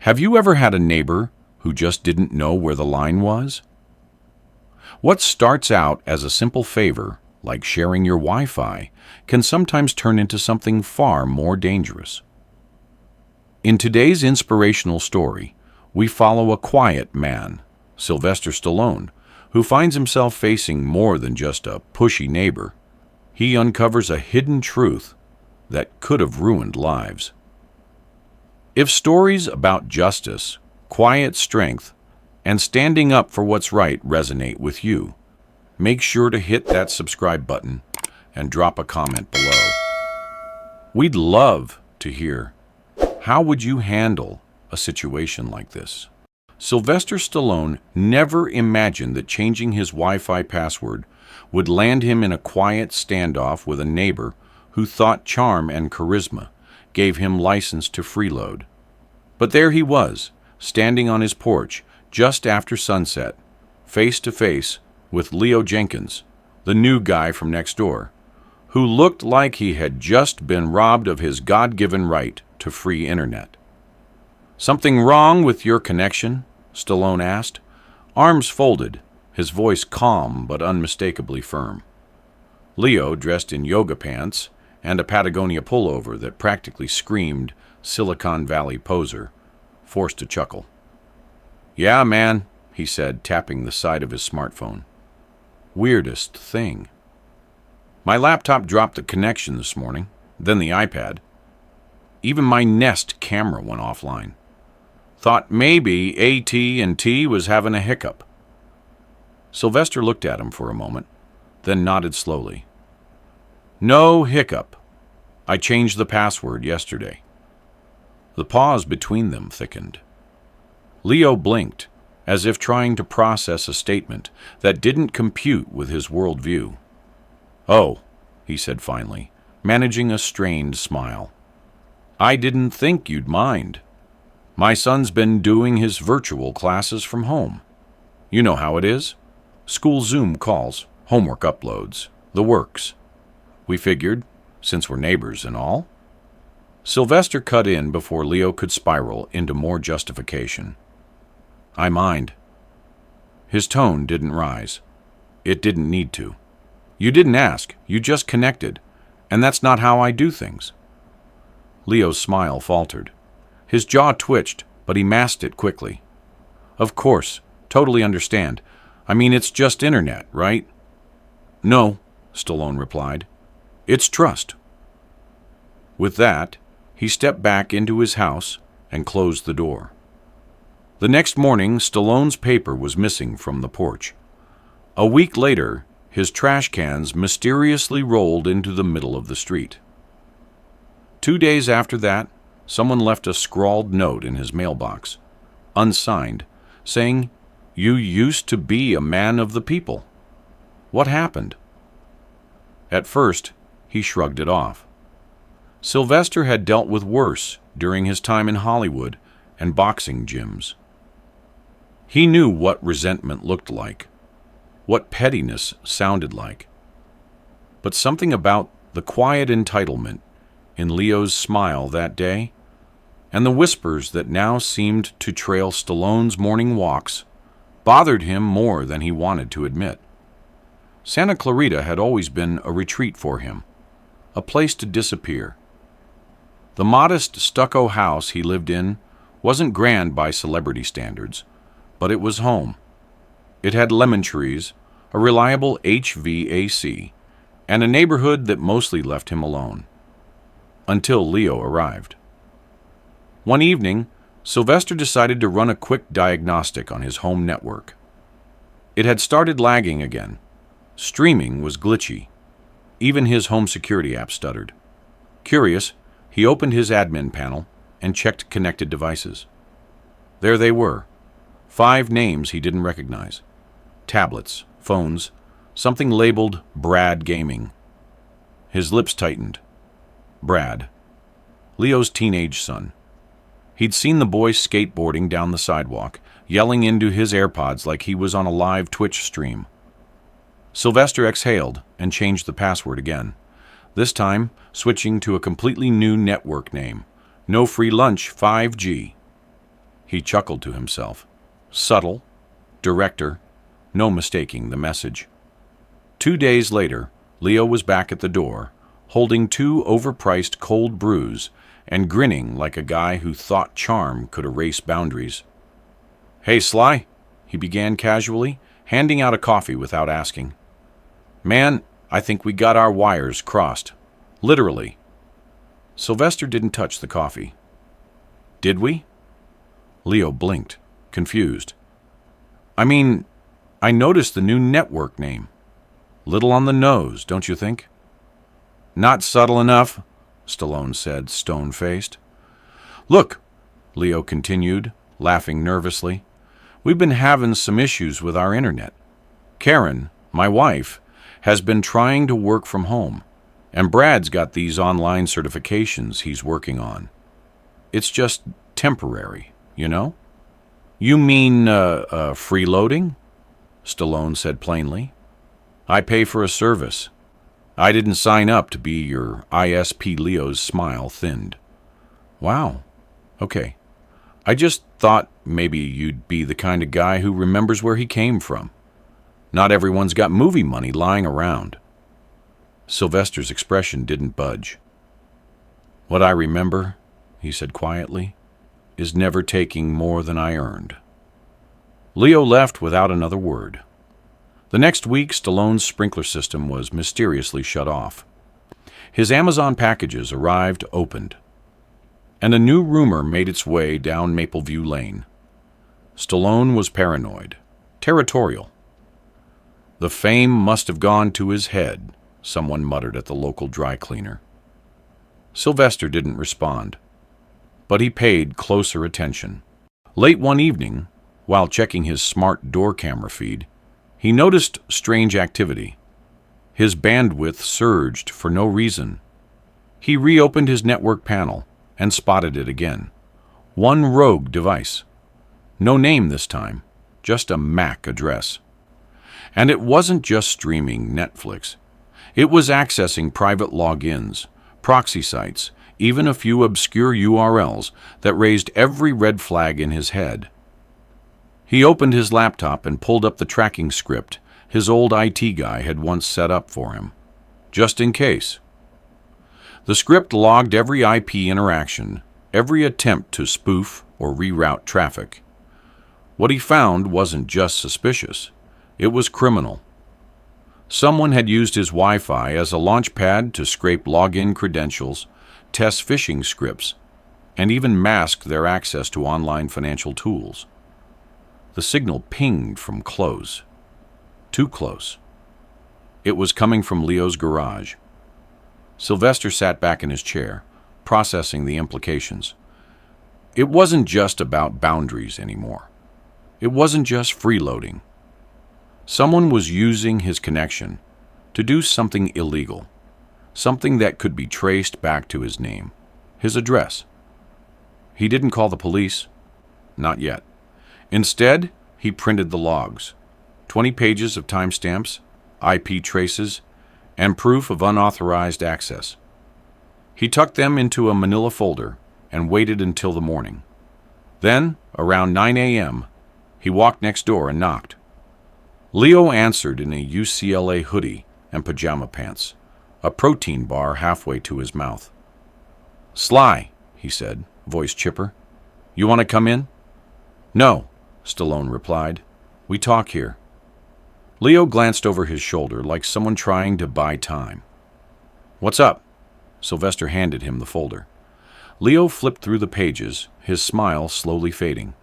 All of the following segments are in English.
Have you ever had a neighbor who just didn't know where the line was? What starts out as a simple favor, like sharing your Wi-Fi, can sometimes turn into something far more dangerous. In today's inspirational story, we follow a quiet man, Sylvester Stallone, who finds himself facing more than just a pushy neighbor. He uncovers a hidden truth that could have ruined lives. If stories about justice, quiet strength, and standing up for what's right resonate with you, make sure to hit that subscribe button and drop a comment below. We'd love to hear, how would you handle a situation like this? Sylvester Stallone never imagined that changing his Wi-Fi password would land him in a quiet standoff with a neighbor who thought charm and charisma gave him license to freeload. But there he was, standing on his porch just after sunset, face to face with Leo Jenkins, the new guy from next door, who looked like he had just been robbed of his God-given right to free internet. "Something wrong with your connection?" Stallone asked, arms folded, his voice calm but unmistakably firm. Leo, dressed in yoga pants and a Patagonia pullover that practically screamed Silicon Valley poser, forced a chuckle. "Yeah, man," he said, tapping the side of his smartphone. "Weirdest thing. My laptop dropped the connection this morning, then the iPad. Even my Nest camera went offline. Thought maybe AT&T was having a hiccup." Sylvester looked at him for a moment, then nodded slowly. "No hiccup. I changed the password yesterday." The pause between them thickened. Leo blinked, as if trying to process a statement that didn't compute with his worldview. "Oh," he said finally, managing a strained smile. "I didn't think you'd mind. My son's been doing his virtual classes from home. You know how it is. School Zoom calls, homework uploads, the works. We figured, since we're neighbors and all." Sylvester cut in before Leo could spiral into more justification. "I mind." His tone didn't rise. It didn't need to. "You didn't ask, you just connected, and that's not how I do things." Leo's smile faltered. His jaw twitched, but he masked it quickly. "Of course, totally understand. I mean, it's just internet, right?" "No," Stallone replied. "It's trust." With that, he stepped back into his house and closed the door. The next morning, Stallone's paper was missing from the porch. A week later, his trash cans mysteriously rolled into the middle of the street. 2 days after that, someone left a scrawled note in his mailbox, unsigned, saying, "You used to be a man of the people. What happened?" At first, he shrugged it off. Sylvester had dealt with worse during his time in Hollywood and boxing gyms. He knew what resentment looked like, what pettiness sounded like. But something about the quiet entitlement in Leo's smile that day, and the whispers that now seemed to trail Stallone's morning walks, bothered him more than he wanted to admit. Santa Clarita had always been a retreat for him, a place to disappear. The modest stucco house he lived in wasn't grand by celebrity standards, but it was home. It had lemon trees, a reliable HVAC, and a neighborhood that mostly left him alone. Until Leo arrived. One evening, Sylvester decided to run a quick diagnostic on his home network. It had started lagging again. Streaming was glitchy. Even his home security app stuttered. Curious, he opened his admin panel and checked connected devices. There they were, 5 names he didn't recognize. Tablets, phones, something labeled Brad Gaming. His lips tightened. Brad. Leo's teenage son. He'd seen the boy skateboarding down the sidewalk, yelling into his AirPods like he was on a live Twitch stream. Sylvester exhaled and changed the password again, this time switching to a completely new network name, No Free Lunch 5G. He chuckled to himself. Subtle, director, no mistaking the message. 2 days later, Leo was back at the door, holding 2 overpriced cold brews and grinning like a guy who thought charm could erase boundaries. "Hey, Sly," he began casually, handing out a coffee without asking. "Man, I think we got our wires crossed. Literally." Sylvester didn't touch the coffee. "Did we?" Leo blinked, confused. "I mean, I noticed the new network name. Little on the nose, don't you think?" "Not subtle enough," Stallone said, stone-faced. "Look," Leo continued, laughing nervously, "we've been having some issues with our internet. Karen, my wife, has been trying to work from home, and Brad's got these online certifications he's working on. It's just temporary, you know?" "You mean, freeloading?" Stallone said plainly. "I pay for a service. I didn't sign up to be your ISP." Leo's smile thinned. "Wow. Okay. I just thought maybe you'd be the kind of guy who remembers where he came from. Not everyone's got movie money lying around." Sylvester's expression didn't budge. "What I remember," he said quietly, "is never taking more than I earned." Leo left without another word. The next week, Stallone's sprinkler system was mysteriously shut off. His Amazon packages arrived opened, and a new rumor made its way down Mapleview Lane. Stallone was paranoid, territorial. "The fame must have gone to his head," someone muttered at the local dry cleaner. Sylvester didn't respond, but he paid closer attention. Late one evening, while checking his smart door camera feed, he noticed strange activity. His bandwidth surged for no reason. He reopened his network panel and spotted it again. One rogue device. No name this time, just a MAC address. And it wasn't just streaming Netflix. It was accessing private logins, proxy sites, even a few obscure URLs that raised every red flag in his head. He opened his laptop and pulled up the tracking script his old IT guy had once set up for him, just in case. The script logged every IP interaction, every attempt to spoof or reroute traffic. What he found wasn't just suspicious, it was criminal. Someone had used his Wi-Fi as a launchpad to scrape login credentials, test phishing scripts, and even mask their access to online financial tools. The signal pinged from close. Too close. It was coming from Leo's garage. Sylvester sat back in his chair, processing the implications. It wasn't just about boundaries anymore. It wasn't just freeloading. Someone was using his connection to do something illegal, something that could be traced back to his name, his address. He didn't call the police. Not yet. Instead, he printed the logs, 20 pages of timestamps, IP traces, and proof of unauthorized access. He tucked them into a manila folder and waited until the morning. Then, around 9 a.m., he walked next door and knocked. Leo answered in a UCLA hoodie and pajama pants, a protein bar halfway to his mouth. "Sly," he said, voice chipper. "You want to come in?" "No," Stallone replied. "We talk here." Leo glanced over his shoulder like someone trying to buy time. "What's up?" Sylvester handed him the folder. Leo flipped through the pages, his smile slowly fading.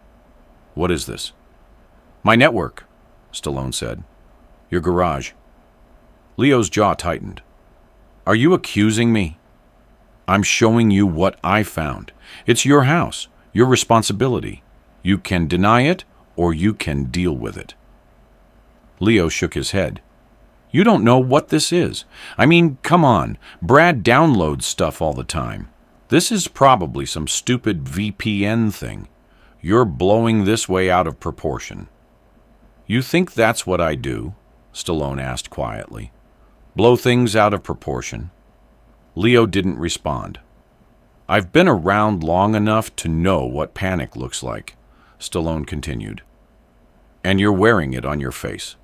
"What is this?" "My network," Stallone said. "Your garage." Leo's jaw tightened. "Are you accusing me?" "I'm showing you what I found. It's your house, your responsibility. You can deny it, or you can deal with it." Leo shook his head. "You don't know what this is. I mean, come on. Brad downloads stuff all the time. This is probably some stupid VPN thing. You're blowing this way out of proportion." "You think that's what I do?" Stallone asked quietly. "Blow things out of proportion?" Leo didn't respond. "I've been around long enough to know what panic looks like. Stallone continued. "And you're wearing it on your face."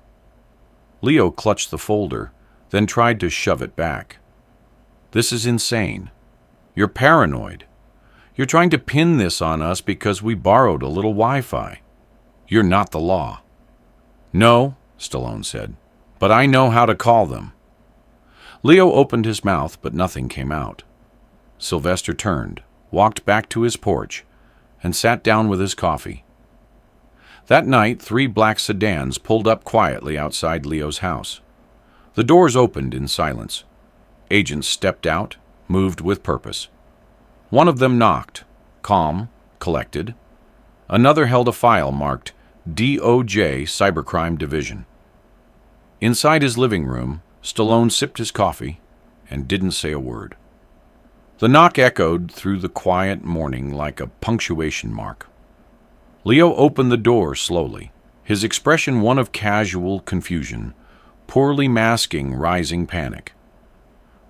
Leo clutched the folder, then tried to shove it back. "This is insane. You're paranoid. You're trying to pin this on us because we borrowed a little Wi-Fi. You're not the law." "No," Stallone said, "but I know how to call them." Leo opened his mouth, but nothing came out. Sylvester turned, walked back to his porch, and sat down with his coffee. That night, 3 black sedans pulled up quietly outside Leo's house. The doors opened in silence. Agents stepped out, moved with purpose. One of them knocked, calm, collected. Another held a file marked DOJ Cybercrime Division. Inside his living room, Stallone sipped his coffee and didn't say a word. The knock echoed through the quiet morning like a punctuation mark. Leo opened the door slowly, his expression one of casual confusion, poorly masking rising panic.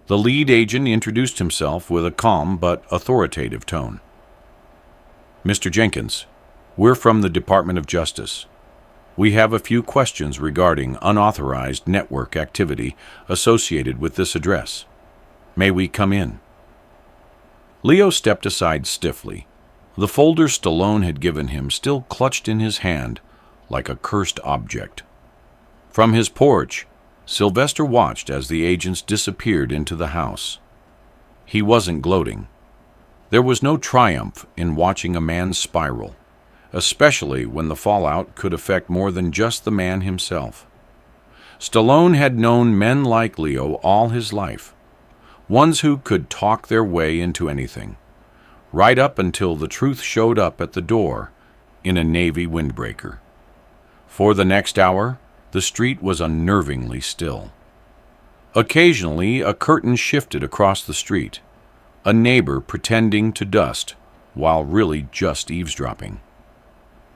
The lead agent introduced himself with a calm but authoritative tone. "Mr. Jenkins, we're from the Department of Justice. We have a few questions regarding unauthorized network activity associated with this address. May we come in?" Leo stepped aside stiffly, the folder Stallone had given him still clutched in his hand like a cursed object. From his porch, Sylvester watched as the agents disappeared into the house. He wasn't gloating. There was no triumph in watching a man spiral, especially when the fallout could affect more than just the man himself. Stallone had known men like Leo all his life, ones who could talk their way into anything, right up until the truth showed up at the door in a Navy windbreaker. For the next hour, the street was unnervingly still. Occasionally, a curtain shifted across the street, a neighbor pretending to dust while really just eavesdropping.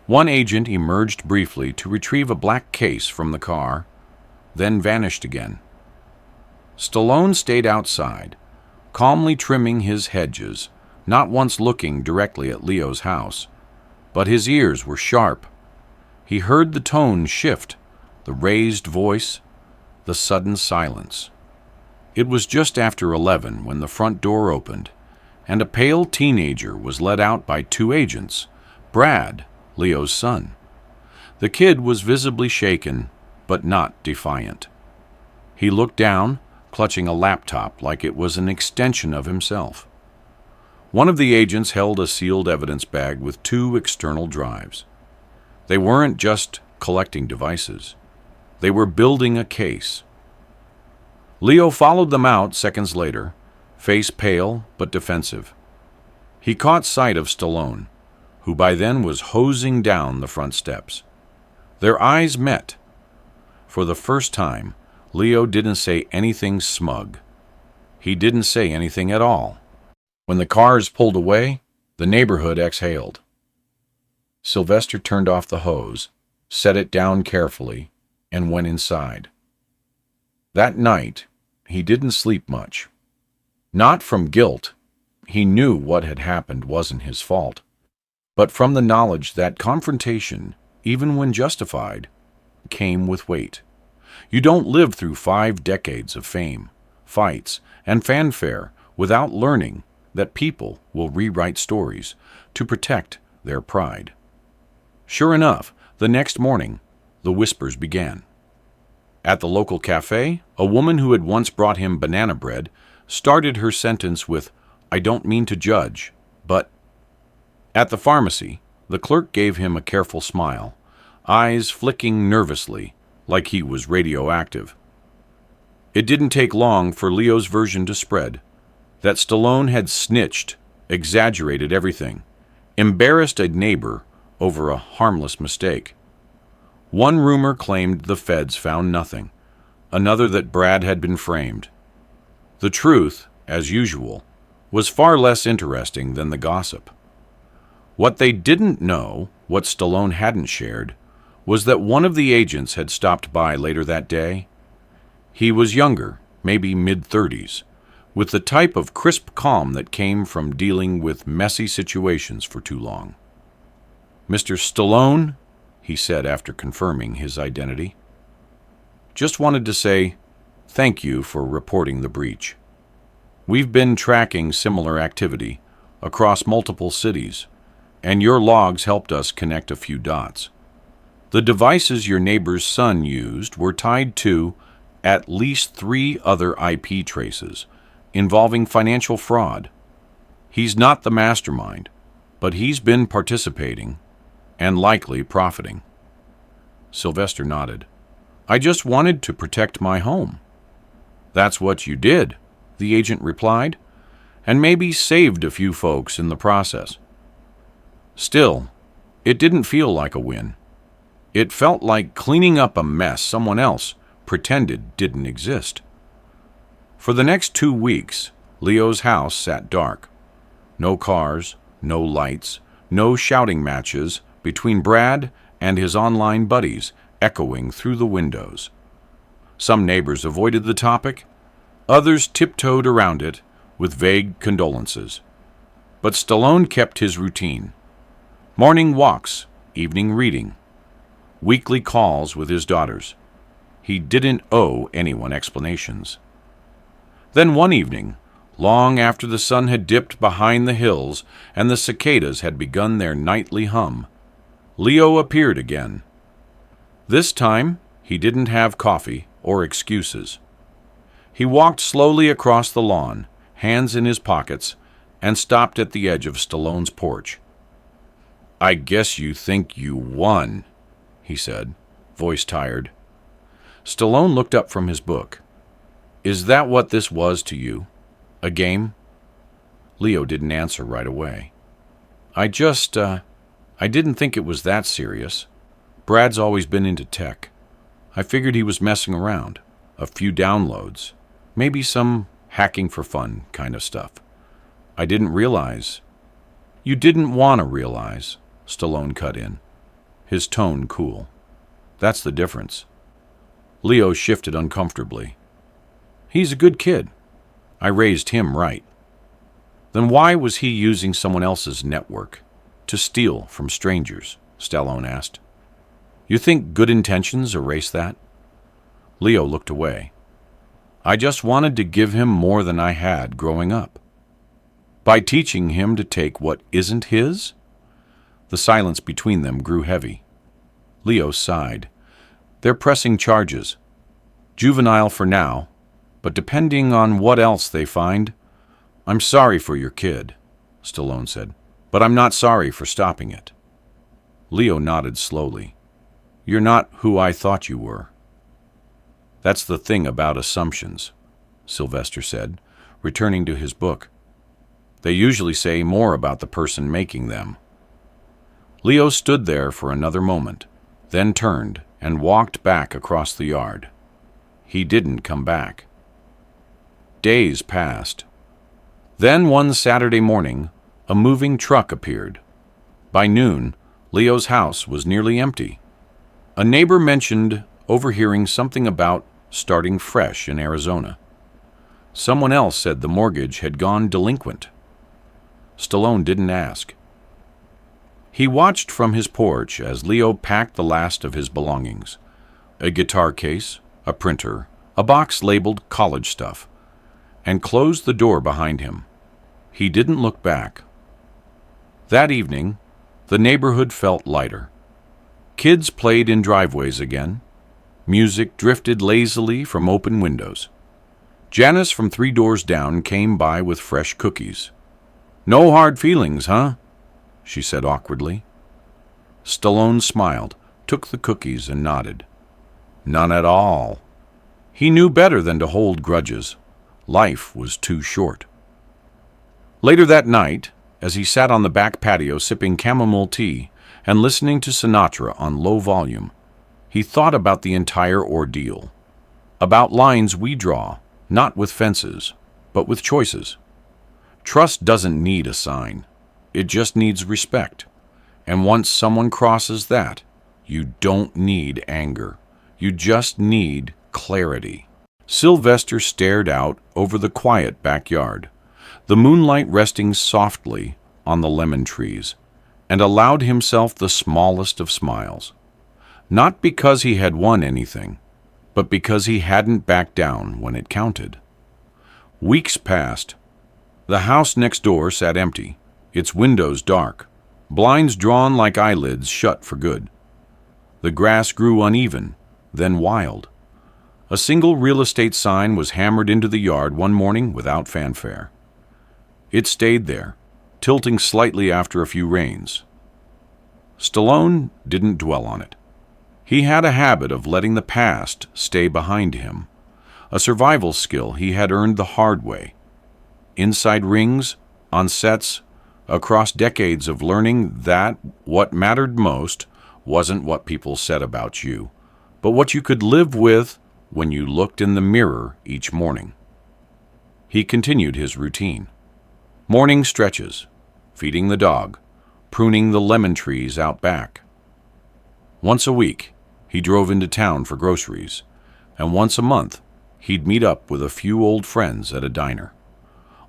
One agent emerged briefly to retrieve a black case from the car, then vanished again. Stallone stayed outside, calmly trimming his hedges, not once looking directly at Leo's house, but his ears were sharp. He heard the tone shift, the raised voice, the sudden silence. It was just after 11 when the front door opened, and a pale teenager was led out by 2 agents, Brad, Leo's son. The kid was visibly shaken, but not defiant. He looked down, clutching a laptop like it was an extension of himself. One of the agents held a sealed evidence bag with 2 external drives. They weren't just collecting devices. They were building a case. Leo followed them out seconds later, face pale but defensive. He caught sight of Stallone, who by then was hosing down the front steps. Their eyes met. For the first time, Leo didn't say anything smug. He didn't say anything at all. When the cars pulled away, the neighborhood exhaled. Sylvester turned off the hose, set it down carefully, and went inside. That night, he didn't sleep much. Not from guilt. He knew what had happened wasn't his fault, but from the knowledge that confrontation, even when justified, came with weight. You don't live through 5 decades of fame, fights, and fanfare without learning that people will rewrite stories to protect their pride. Sure enough, the next morning, the whispers began. At the local cafe, a woman who had once brought him banana bread started her sentence with, "I don't mean to judge, but..." At the pharmacy, the clerk gave him a careful smile, eyes flicking nervously like he was radioactive. It didn't take long for Leo's version to spread, that Stallone had snitched, exaggerated everything, embarrassed a neighbor over a harmless mistake. One rumor claimed the feds found nothing, another that Brad had been framed. The truth, as usual, was far less interesting than the gossip. What they didn't know, what Stallone hadn't shared, was that one of the agents had stopped by later that day. He was younger, maybe mid-30s, with the type of crisp calm that came from dealing with messy situations for too long. "Mr. Stallone," he said after confirming his identity. "Just wanted to say thank you for reporting the breach. We've been tracking similar activity across multiple cities, and your logs helped us connect a few dots. The devices your neighbor's son used were tied to at least 3 other IP traces involving financial fraud. He's not the mastermind, but he's been participating and likely profiting." Sylvester nodded. "I just wanted to protect my home." "That's what you did," the agent replied, "and maybe saved a few folks in the process. Still, it didn't feel like a win. It felt like cleaning up a mess someone else pretended didn't exist." For the next 2 weeks, Leo's house sat dark. No cars, no lights, no shouting matches between Brad and his online buddies echoing through the windows. Some neighbors avoided the topic, others tiptoed around it with vague condolences. But Stallone kept his routine. Morning walks, evening reading, weekly calls with his daughters. He didn't owe anyone explanations. Then one evening, long after the sun had dipped behind the hills and the cicadas had begun their nightly hum, Leo appeared again. This time, he didn't have coffee or excuses. He walked slowly across the lawn, hands in his pockets, and stopped at the edge of Stallone's porch. "I guess you think you won," he said, voice tired. Stallone looked up from his book. "Is that what this was to you? A game?" Leo didn't answer right away. I didn't think it was that serious. Brad's always been into tech. I figured he was messing around. A few downloads. Maybe some hacking for fun kind of stuff. I didn't realize." "You didn't want to realize," Stallone cut in, his tone cool. "That's the difference." Leo shifted uncomfortably. "He's a good kid. I raised him right." "Then why was he using someone else's network to steal from strangers?" Stallone asked. "You think good intentions erase that?" Leo looked away. "I just wanted to give him more than I had growing up. By teaching him to take what isn't his?" The silence between them grew heavy. Leo sighed. "They're pressing charges. Juvenile for now, but depending on what else they find, I'm sorry for your kid," Stallone said, "but I'm not sorry for stopping it." Leo nodded slowly. "You're not who I thought you were." "That's the thing about assumptions," Sylvester said, returning to his book. "They usually say more about the person making them." Leo stood there for another moment, then turned and walked back across the yard. He didn't come back. Days passed. Then one Saturday morning, a moving truck appeared. By noon, Leo's house was nearly empty. A neighbor mentioned overhearing something about starting fresh in Arizona. Someone else said the mortgage had gone delinquent. Stallone didn't ask. He watched from his porch as Leo packed the last of his belongings: a guitar case, a printer, a box labeled college stuff, and closed the door behind him. He didn't look back. That evening, the neighborhood felt lighter. Kids played in driveways again. Music drifted lazily from open windows. Janice from 3 doors down came by with fresh cookies. "No hard feelings, huh?" she said awkwardly. Stallone smiled, took the cookies, and nodded. "None at all." He knew better than to hold grudges. Life was too short. Later that night, as he sat on the back patio sipping chamomile tea and listening to Sinatra on low volume, he thought about the entire ordeal, about lines we draw, not with fences, but with choices. Trust doesn't need a sign. It just needs respect. And once someone crosses that, you don't need anger. You just need clarity. Sylvester stared out over the quiet backyard, the moonlight resting softly on the lemon trees, and allowed himself the smallest of smiles. Not because he had won anything, but because he hadn't backed down when it counted. Weeks passed. The house next door sat empty, its windows dark, blinds drawn like eyelids shut for good. The grass grew uneven, then wild. A single real estate sign was hammered into the yard one morning without fanfare. It stayed there, tilting slightly after a few rains. Stallone didn't dwell on it. He had a habit of letting the past stay behind him, a survival skill he had earned the hard way. Inside rings, on sets, across decades of learning that what mattered most wasn't what people said about you, but what you could live with when you looked in the mirror each morning. He continued his routine. Morning stretches, feeding the dog, pruning the lemon trees out back. Once a week, he drove into town for groceries, and once a month, he'd meet up with a few old friends at a diner.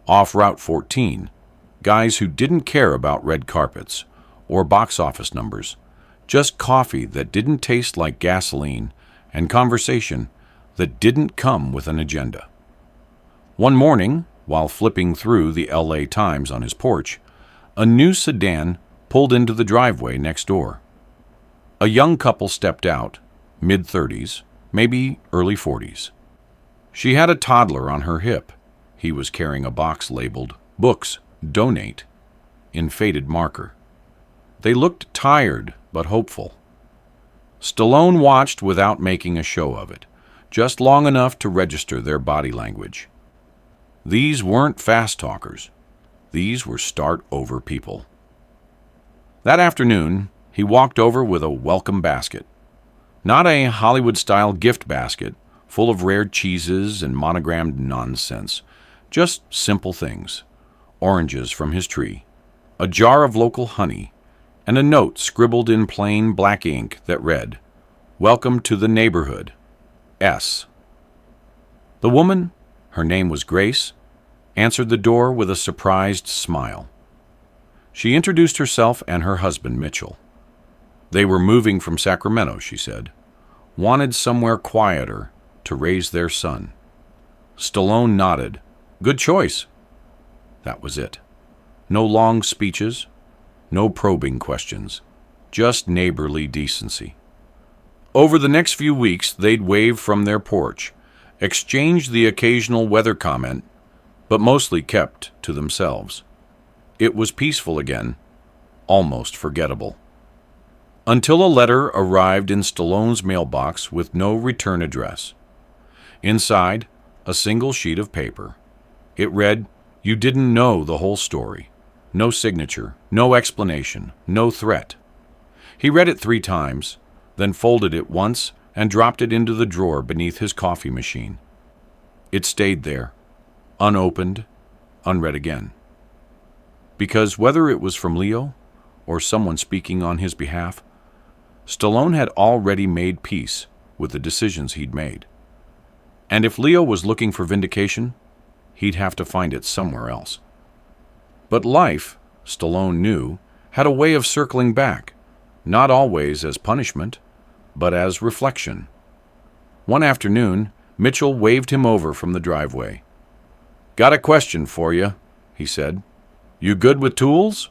Off Route 14, guys who didn't care about red carpets or box office numbers, just coffee that didn't taste like gasoline and conversation that didn't come with an agenda. One morning, while flipping through the LA Times on his porch, a new sedan pulled into the driveway next door. A young couple stepped out, mid-30s, maybe early 40s. She had a toddler on her hip. He was carrying a box labeled "Books, Donate" in faded marker. They looked tired but hopeful. Stallone watched without making a show of it, just long enough to register their body language. These weren't fast talkers. These were start-over people. That afternoon, he walked over with a welcome basket. Not a Hollywood-style gift basket full of rare cheeses and monogrammed nonsense, just simple things. Oranges from his tree, a jar of local honey, and a note scribbled in plain black ink that read, "Welcome to the neighborhood. S." The woman, her name was Grace, answered the door with a surprised smile. She introduced herself and her husband, Mitchell. They were moving from Sacramento, she said. Wanted somewhere quieter to raise their son. Stallone nodded. Good choice. That was it. No long speeches, no probing questions, just neighborly decency. Over the next few weeks, they'd wave from their porch, exchange the occasional weather comment, but mostly kept to themselves. It was peaceful again, almost forgettable. Until a letter arrived in Stallone's mailbox with no return address. Inside, a single sheet of paper. It read, "You didn't know the whole story." No signature, no explanation, no threat. He read it 3 times, then folded it once and dropped it into the drawer beneath his coffee machine. It stayed there, unopened, unread again. Because whether it was from Leo or someone speaking on his behalf, Stallone had already made peace with the decisions he'd made. And if Leo was looking for vindication, he'd have to find it somewhere else. But life, Stallone knew, had a way of circling back, not always as punishment, but as reflection. One afternoon, Mitchell waved him over from the driveway. "Got a question for you," he said. "You good with tools?"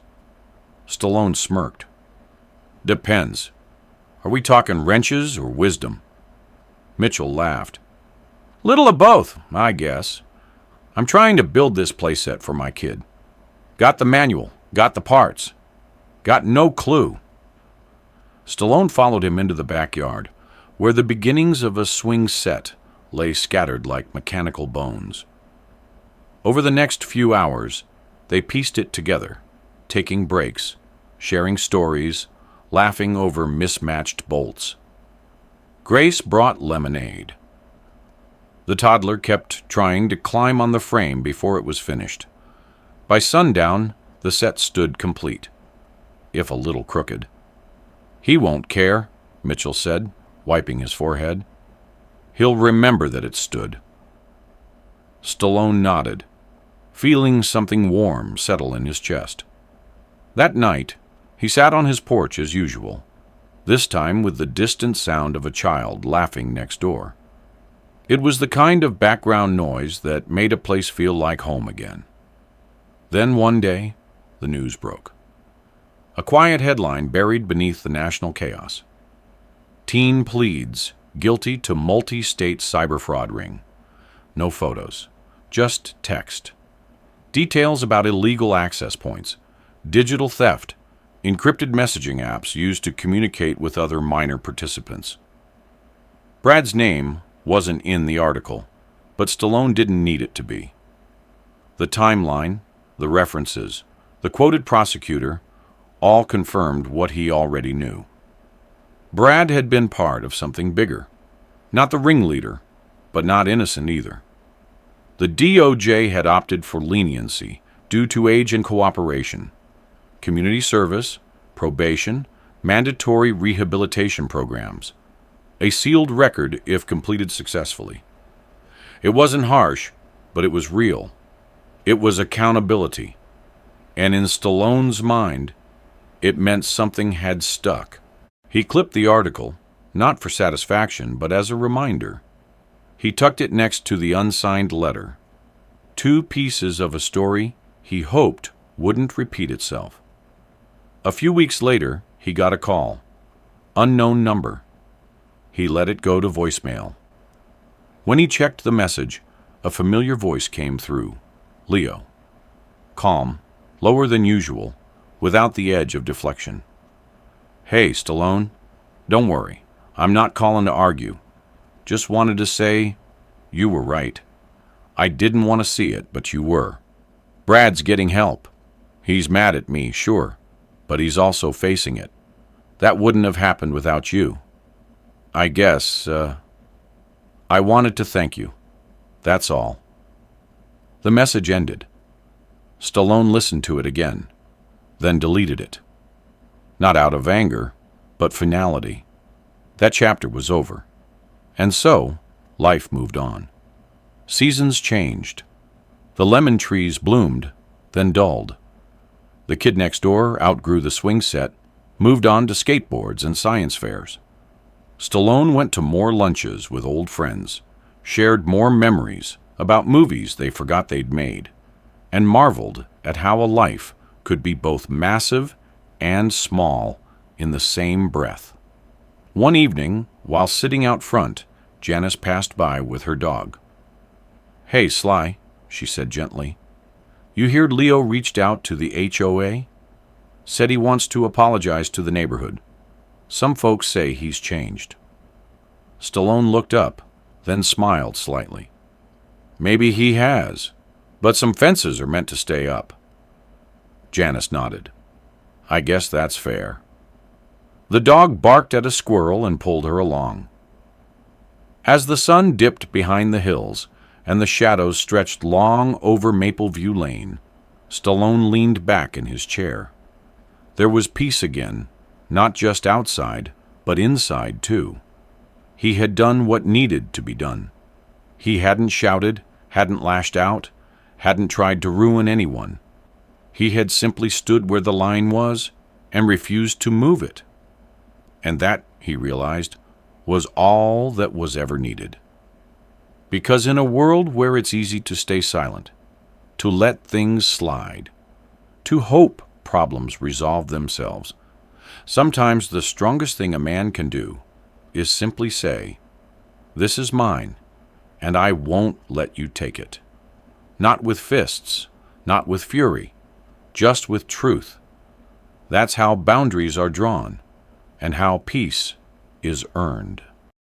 Stallone smirked. "Depends. Are we talking wrenches or wisdom?" Mitchell laughed. "Little of both, I guess. I'm trying to build this playset for my kid. Got the manual, got the parts. Got no clue." Stallone followed him into the backyard, where the beginnings of a swing set lay scattered like mechanical bones. Over the next few hours, they pieced it together, taking breaks, sharing stories, laughing over mismatched bolts. Grace brought lemonade. The toddler kept trying to climb on the frame before it was finished. By sundown, the set stood complete, if a little crooked. "He won't care," Mitchell said, wiping his forehead. "He'll remember that it stood." Stallone nodded, feeling something warm settle in his chest. That night, He sat on his porch as usual, this time with the distant sound of a child laughing next door. It was the kind of background noise that made a place feel like home again. Then one day, the news broke. A quiet headline buried beneath the national chaos. Teen pleads guilty to multi-state cyber fraud ring. No photos, just text. Details about illegal access points, digital theft, encrypted messaging apps used to communicate with other minor participants. Brad's name wasn't in the article, but Stallone didn't need it to be. The timeline, the references, the quoted prosecutor, all confirmed what he already knew. Brad had been part of something bigger. Not the ringleader, but not innocent either. The DOJ had opted for leniency due to age and cooperation, community service, probation, mandatory rehabilitation programs, a sealed record if completed successfully. It wasn't harsh, but it was real. It was accountability. And in Stallone's mind, it meant something had stuck. He clipped the article, not for satisfaction, but as a reminder. He tucked it next to the unsigned letter. 2 pieces of a story he hoped wouldn't repeat itself. A few weeks later, he got a call. Unknown number. He let it go to voicemail. When he checked the message, a familiar voice came through. Leo. Calm, lower than usual, without the edge of deflection. Hey, Stallone. Don't worry. I'm not calling to argue. Just wanted to say, you were right. I didn't want to see it, but you were. Brad's getting help. He's mad at me, sure, but he's also facing it. That wouldn't have happened without you. I guess, I wanted to thank you. That's all. The message ended. Stallone listened to it again, then deleted it. Not out of anger, but finality. That chapter was over. And so, life moved on. Seasons changed. The lemon trees bloomed, then dulled. The kid next door outgrew the swing set, moved on to skateboards and science fairs. Stallone went to more lunches with old friends, shared more memories about movies they forgot they'd made, and marveled at how a life could be both massive and small in the same breath. One evening, while sitting out front, Janice passed by with her dog. "Hey, Sly," she said gently. "You hear Leo reached out to the HOA? Said he wants to apologize to the neighborhood. Some folks say he's changed." Stallone looked up, then smiled slightly. "Maybe he has, but some fences are meant to stay up." Janice nodded. "I guess that's fair." The dog barked at a squirrel and pulled her along. As the sun dipped behind the hills and the shadows stretched long over Mapleview Lane, Stallone leaned back in his chair. There was peace again, not just outside, but inside too. He had done what needed to be done. He hadn't shouted, hadn't lashed out, hadn't tried to ruin anyone. He had simply stood where the line was and refused to move it. And that, he realized, was all that was ever needed. Because in a world where it's easy to stay silent, to let things slide, to hope problems resolve themselves, sometimes the strongest thing a man can do is simply say, "This is mine, and I won't let you take it." Not with fists, not with fury, just with truth. That's how boundaries are drawn, and how peace is earned.